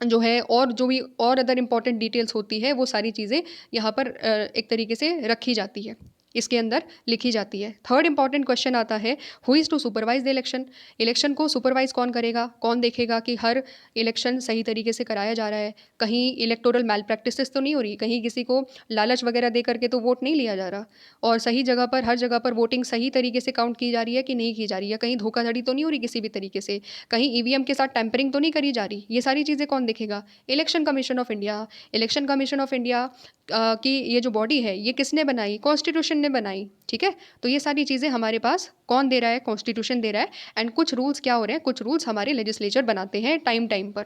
जो है और जो भी और अदर इंपॉर्टेंट डिटेल्स होती है वो सारी चीज़ें यहाँ पर एक तरीके से रखी जाती है, इसके अंदर लिखी जाती है। थर्ड इंपॉर्टेंट क्वेश्चन आता है, who is to supervise the election. Election को सुपरवाइज कौन करेगा, कौन देखेगा कि हर इलेक्शन सही तरीके से कराया जा रहा है, कहीं इलेक्टोरल मैल प्रैक्टिसेस तो नहीं हो रही, कहीं किसी को लालच वगैरह दे करके तो वोट नहीं लिया जा रहा, और सही जगह पर हर जगह पर वोटिंग सही तरीके से काउंट की जा रही है कि नहीं की जा रही है, कहीं धोखाधड़ी तो नहीं हो रही किसी भी तरीके से, कहीं ईवीएम के साथ टैंपरिंग तो नहीं करी जा रही। ये सारी चीज़ें कौन देखेगा, election commission of India. Election commission of India कि ये जो बॉडी है ये किसने बनाई, कॉन्स्टिट्यूशन ने बनाई, ठीक है। तो ये सारी चीज़ें हमारे पास कौन दे रहा है, कॉन्स्टिट्यूशन दे रहा है। एंड कुछ रूल्स क्या हो रहे हैं, कुछ रूल्स हमारे लेजिस्लेचर बनाते हैं टाइम टाइम पर।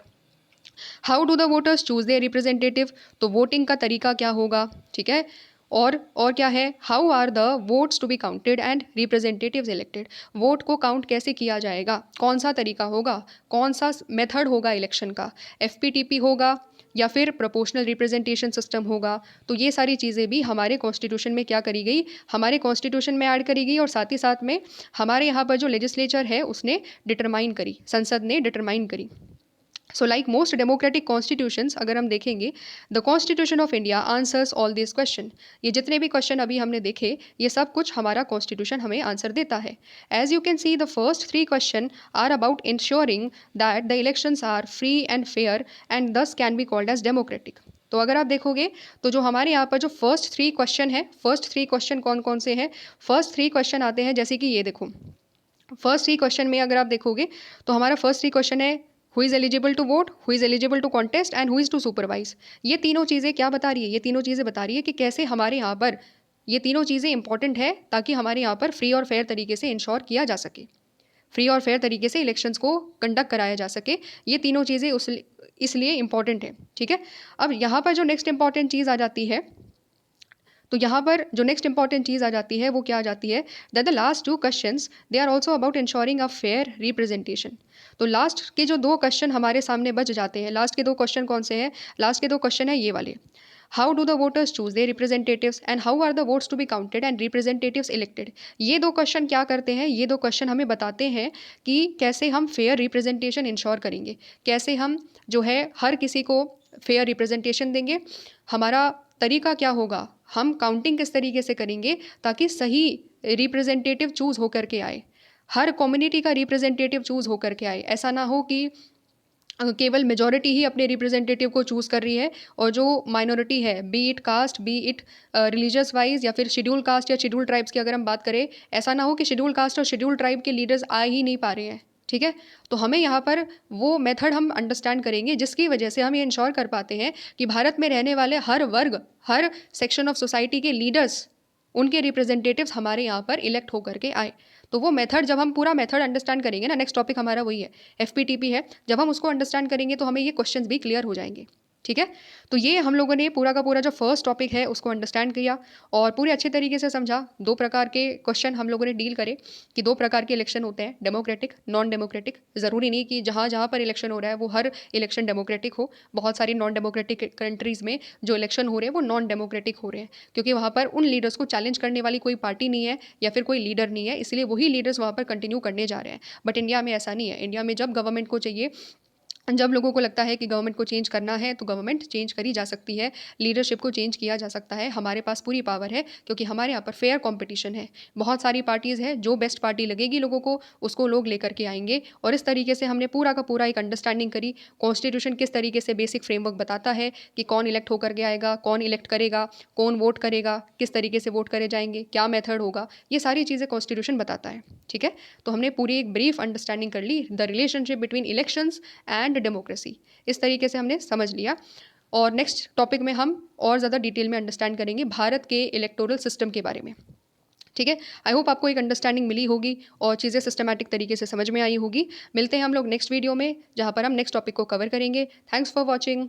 How do the voters choose their representative, तो वोटिंग का तरीका क्या होगा, ठीक है। और क्या है, how are the votes to be counted and representatives elected, vote को काउंट कैसे किया जाएगा, कौन सा तरीका होगा, कौन सा मेथड होगा इलेक्शन का, एफपीटीपी होगा या फिर प्रोपोर्शनल रिप्रेजेंटेशन सिस्टम होगा। तो ये सारी चीज़ें भी हमारे कॉन्स्टिट्यूशन में क्या करी गई, हमारे कॉन्स्टिट्यूशन में ऐड करी गई, और साथ ही साथ में हमारे यहाँ पर जो लेजिस्लेचर है उसने डिटरमाइन करी, संसद ने डिटरमाइन करी। So like most democratic constitutions अगर हम देखेंगे, the constitution of India answers all this question, ये जितने भी क्वेश्चन अभी हमने देखे ये सब कुछ हमारा कॉन्स्टिट्यूशन हमें आंसर देता है। As you can see the first 3 question are about ensuring that the elections are free and fair and this can be called as democratic. तो अगर आप देखोगे तो जो हमारे यहाँ पर जो फर्स्ट 3 क्वेश्चन है, फर्स्ट 3 क्वेश्चन कौन कौन से हैं, फर्स्ट 3 क्वेश्चन आते हैं जैसे कि ये देखो, फर्स्ट 3 क्वेश्चन में अगर आप देखोगे तो हमारा फर्स्ट 3 क्वेश्चन है, who is eligible to vote, who is eligible to contest and who is to supervise. ये तीनों चीज़ें क्या बता रही है, ये तीनों चीज़ें बता रही है कि कैसे हमारे यहाँ पर ये तीनों चीज़ें इंपॉर्टेंट है ताकि हमारे यहाँ पर फ्री और फेयर तरीके से इंश्योर किया जा सके, फ्री और फेयर तरीके से इलेक्शंस को कंडक्ट कराया जा सके। ये तीनों चीज़ें उस इसलिए इंपॉर्टेंट है, ठीक है। अब यहाँ पर जो नेक्स्ट इंपॉर्टेंट चीज़ आ जाती है, तो यहाँ पर जो नेक्स्ट इंपॉर्टेंट चीज़ आ जाती है वो क्या आ जाती है, that the last 2 questions they are also about ensuring a fair representation. तो लास्ट के जो 2 क्वेश्चन हमारे सामने बच जाते हैं, लास्ट के 2 क्वेश्चन कौन से हैं, लास्ट के 2 क्वेश्चन है ये वाले, how do the voters choose their representatives and how are the votes to be counted and representatives elected. ये 2 क्वेश्चन क्या करते हैं, ये 2 क्वेश्चन हमें बताते हैं कि कैसे हम फेयर रिप्रेजेंटेशन इंश्योर करेंगे, कैसे हम जो है हर किसी को फेयर रिप्रेजेंटेशन देंगे, हमारा तरीका क्या होगा, हम काउंटिंग किस तरीके से करेंगे ताकि सही रिप्रेजेंटेटिव चूज़ होकर के आए, हर कम्युनिटी का रिप्रेजेंटेटिव चूज़ होकर के आए। ऐसा ना हो कि केवल मेजॉरिटी ही अपने रिप्रेजेंटेटिव को चूज़ कर रही है और जो माइनॉरिटी है, be it caste, be it religious wise या फिर शेड्यूल कास्ट या शेड्यूल ट्राइब्स की अगर हम बात करें, ऐसा ना हो कि शेड्यूल कास्ट और शेड्यूल ट्राइब के लीडर्स आ ही नहीं पा रहे हैं, ठीक है। तो हमें यहाँ पर वो मेथड हम अंडरस्टैंड करेंगे जिसकी वजह से हम ये इंश्योर कर पाते हैं कि भारत में रहने वाले हर वर्ग, हर सेक्शन ऑफ सोसाइटी के लीडर्स, उनके रिप्रेजेंटेटिव्स हमारे यहाँ पर इलेक्ट होकर के आए। तो वो मेथड, जब हम पूरा मेथड अंडरस्टैंड करेंगे ना, नेक्स्ट टॉपिक हमारा वही है, एफपीटीपी है, जब हम उसको अंडरस्टैंड करेंगे तो हमें ये क्वेश्चंस भी क्लियर हो जाएंगे, ठीक है। तो ये हम लोगों ने पूरा का पूरा जो फर्स्ट टॉपिक है उसको अंडरस्टैंड किया और पूरे अच्छे तरीके से समझा। 2 प्रकार के क्वेश्चन हम लोगों ने डील करे कि 2 प्रकार के इलेक्शन होते हैं, डेमोक्रेटिक, नॉन डेमोक्रेटिक। ज़रूरी नहीं कि जहाँ जहाँ पर इलेक्शन हो रहा है वो हर इलेक्शन डेमोक्रेटिक हो, बहुत सारी नॉन डेमोक्रेटिक कंट्रीज़ में जो इलेक्शन हो रहे हैं वो नॉन डेमोक्रेटिक हो रहे हैं क्योंकि वहाँ पर उन लीडर्स को चैलेंज करने वाली कोई पार्टी नहीं है या फिर कोई लीडर नहीं है, इसलिए वही लीडर्स वहाँ पर कंटिन्यू करने जा रहे हैं। बट इंडिया में ऐसा नहीं है। इंडिया में जब गवर्नमेंट को चाहिए, जब लोगों को लगता है कि गवर्नमेंट को चेंज करना है तो गवर्नमेंट चेंज करी जा सकती है, लीडरशिप को चेंज किया जा सकता है, हमारे पास पूरी पावर है क्योंकि हमारे यहाँ पर फेयर कंपटीशन है। बहुत सारी पार्टीज़ है, जो बेस्ट पार्टी लगेगी लोगों को उसको लोग लेकर के आएंगे। और इस तरीके से हमने पूरा का पूरा एक अंडरस्टैंडिंग करी, कॉन्स्टिट्यूशन किस तरीके से बेसिक फ्रेमवर्क बताता है कि कौन इलेक्ट होकर के आएगा, कौन इलेक्ट करेगा, कौन वोट करेगा, किस तरीके से वोट करे जाएंगे, क्या मेथड होगा, ये सारी चीज़ें कॉन्स्टिट्यूशन बताता है, ठीक है। तो हमने पूरी एक ब्रीफ अंडरस्टैंडिंग कर ली, the relationship between elections and democracy, इस तरीके से हमने समझ लिया। और नेक्स्ट टॉपिक में हम और ज़्यादा डिटेल में अंडरस्टैंड करेंगे भारत के इलेक्टोरल सिस्टम के बारे में, ठीक है। आई होप आपको एक अंडरस्टैंडिंग मिली होगी और चीज़ें सिस्टमैटिक तरीके से समझ में आई होगी। मिलते हैं हम लोग नेक्स्ट वीडियो में जहाँ पर हम नेक्स्ट टॉपिक को कवर करेंगे। Thanks for watching.